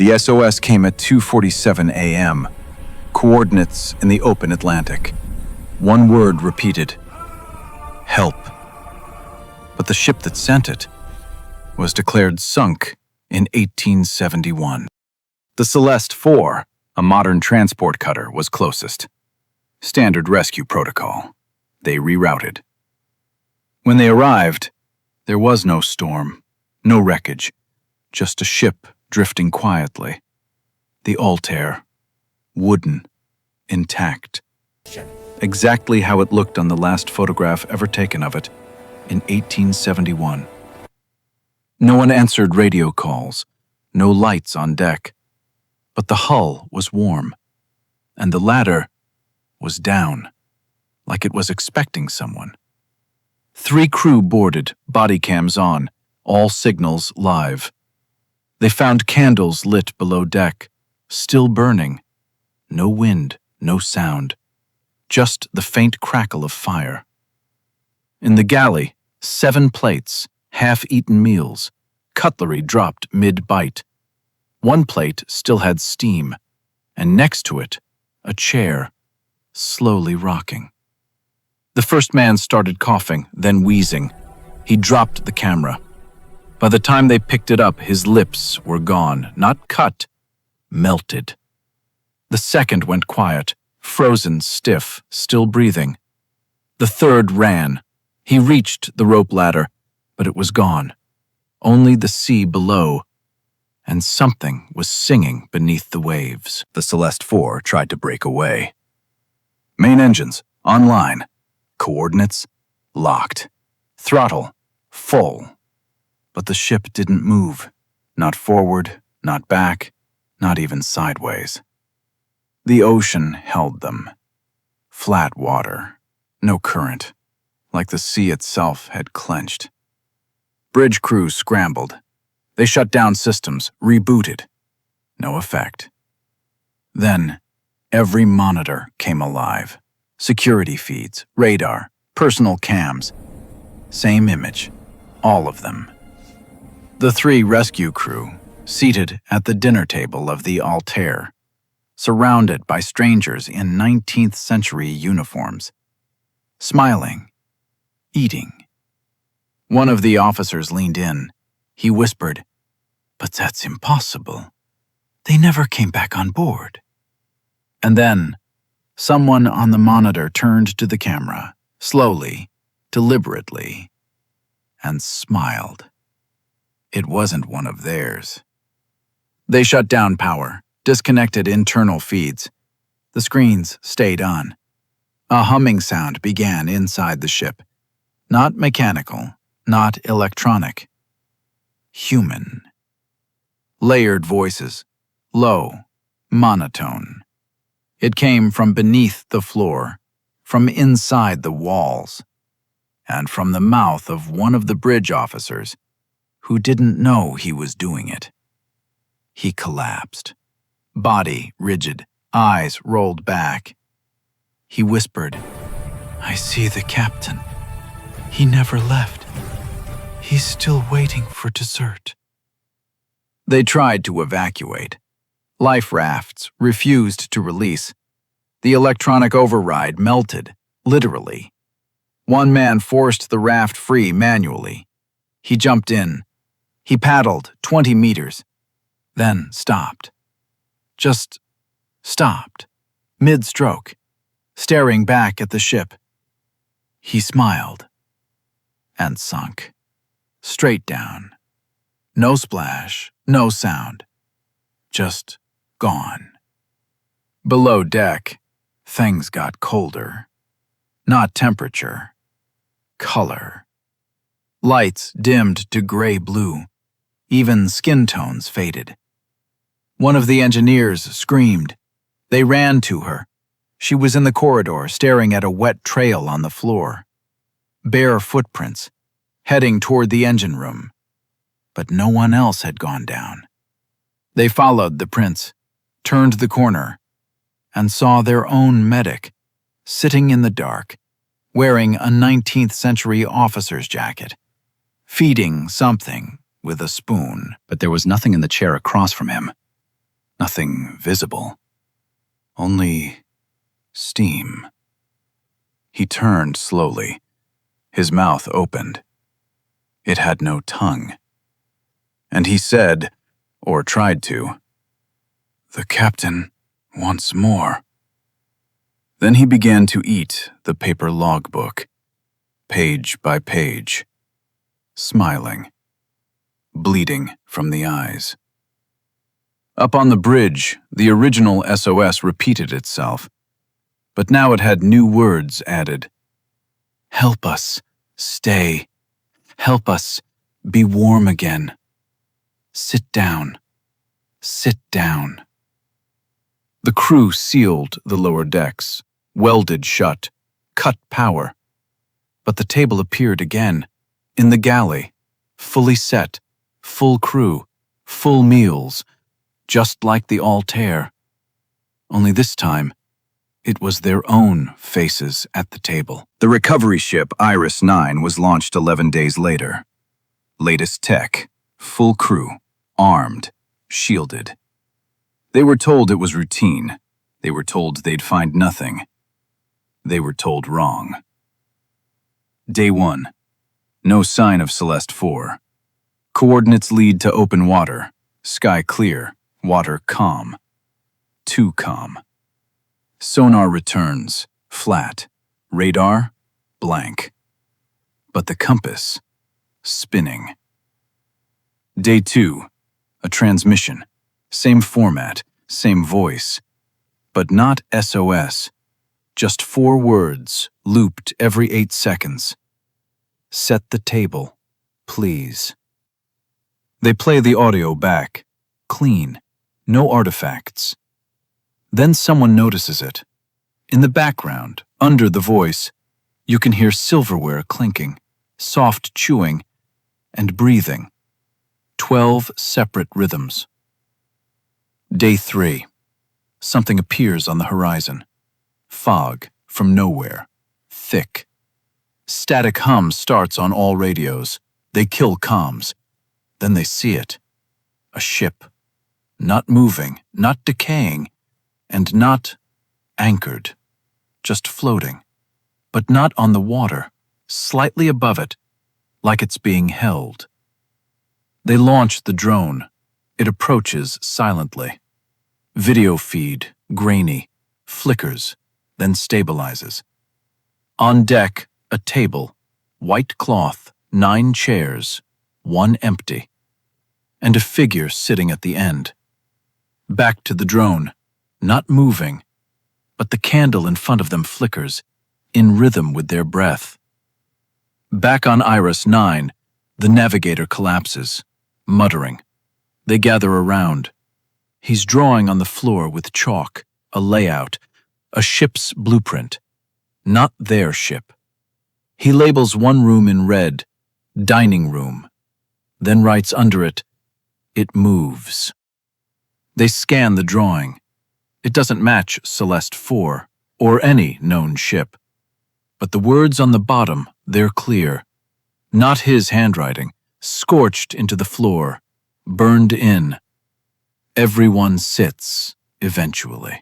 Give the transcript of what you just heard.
The SOS came at 2:47 a.m., coordinates in the open Atlantic. One word repeated: help. But the ship that sent it was declared sunk in 1871. The Celeste 4, a modern transport cutter, was closest. Standard rescue protocol. They rerouted. When they arrived, there was no storm, no wreckage, just a ship drifting quietly. The Altair, wooden, intact. Exactly how it looked on the last photograph ever taken of it in 1871. No one answered radio calls, no lights on deck, but the hull was warm, and the ladder was down, like it was expecting someone. 3 crew boarded, body cams on, all signals live. They found candles lit below deck, still burning. No wind, no sound, just the faint crackle of fire. In the galley, 7 plates, half-eaten meals, cutlery dropped mid-bite. One plate still had steam, and next to it, a chair, slowly rocking. The first man started coughing, then wheezing. He dropped the camera. By the time they picked it up, his lips were gone, not cut, melted. The second went quiet, frozen, stiff, still breathing. The third ran. He reached the rope ladder, but it was gone. Only the sea below, and something was singing beneath the waves. The Celeste 4 tried to break away. Main engines, online. Coordinates, locked. Throttle, full. But the ship didn't move. Not forward, not back, not even sideways. The ocean held them. Flat water, no current, like the sea itself had clenched. Bridge crews scrambled. They shut down systems, rebooted. No effect. Then, every monitor came alive. Security feeds, radar, personal cams. Same image, all of them. The 3 rescue crew, seated at the dinner table of the Altair, surrounded by strangers in 19th century uniforms, smiling, eating. One of the officers leaned in. He whispered, "But that's impossible. They never came back on board." And then, someone on the monitor turned to the camera, slowly, deliberately, and smiled. It wasn't one of theirs. They shut down power, disconnected internal feeds. The screens stayed on. A humming sound began inside the ship. Not mechanical, not electronic. Human. Layered voices, low, monotone. It came from beneath the floor, from inside the walls, and from the mouth of one of the bridge officers who didn't know he was doing it. He collapsed, body rigid, eyes rolled back. He whispered, "I see the captain. He never left. He's still waiting for dessert." They tried to evacuate. Life rafts refused to release. The electronic override melted, literally. One man forced the raft free manually. He jumped in. He paddled 20 meters, then stopped. Just stopped, mid-stroke, staring back at the ship. He smiled and sunk, straight down. No splash, no sound, just gone. Below deck, things got colder. Not temperature, color. Lights dimmed to gray-blue. Even skin tones faded. One of the engineers screamed. They ran to her. She was in the corridor, staring at a wet trail on the floor. Bare footprints, heading toward the engine room. But no one else had gone down. They followed the prints, turned the corner, and saw their own medic, sitting in the dark, wearing a 19th century officer's jacket, feeding something with a spoon. But there was nothing in the chair across from him. Nothing visible. Only steam. He turned slowly. His mouth opened. It had no tongue. And he said, or tried to, "The captain wants more." Then he began to eat the paper logbook, page by page, smiling, bleeding from the eyes. Up on the bridge, the original SOS repeated itself, but now it had new words added. "Help us, stay. Help us, be warm again. Sit down, sit down." The crew sealed the lower decks, welded shut, cut power. But the table appeared again, in the galley, fully set, full crew, full meals, just like the Altair. Only this time, it was their own faces at the table. The recovery ship Iris 9 was launched 11 days later. Latest tech, full crew, armed, shielded. They were told it was routine. They were told they'd find nothing. They were told wrong. Day 1. No sign of Celeste 4. Coordinates lead to open water. Sky clear, water calm. Too calm. Sonar returns, flat. Radar, blank. But the compass, spinning. Day 2. A transmission. Same format, same voice. But not SOS. Just 4 words, looped every 8 seconds. "Set the table, please." They play the audio back. Clean. No artifacts. Then someone notices it. In the background, under the voice, you can hear silverware clinking, soft chewing, and breathing. 12 separate rhythms. Day 3. Something appears on the horizon. Fog from nowhere. Thick. Static hum starts on all radios. They kill comms. Then they see it. A ship. Not moving, not decaying, and not anchored. Just floating. But not on the water. Slightly above it, like it's being held. They launch the drone. It approaches silently. Video feed, grainy, flickers, then stabilizes. On deck, a table, white cloth, 9 chairs, 1 empty, and a figure sitting at the end. Back to the drone, not moving, but the candle in front of them flickers, in rhythm with their breath. Back on Iris 9, the navigator collapses, muttering. They gather around. He's drawing on the floor with chalk, a layout, a ship's blueprint. Not their ship. He labels one room in red, dining room, then writes under it, "It moves." They scan the drawing. It doesn't match Celeste 4 or any known ship. But the words on the bottom, they're clear. Not his handwriting, scorched into the floor, burned in. Everyone sits, eventually.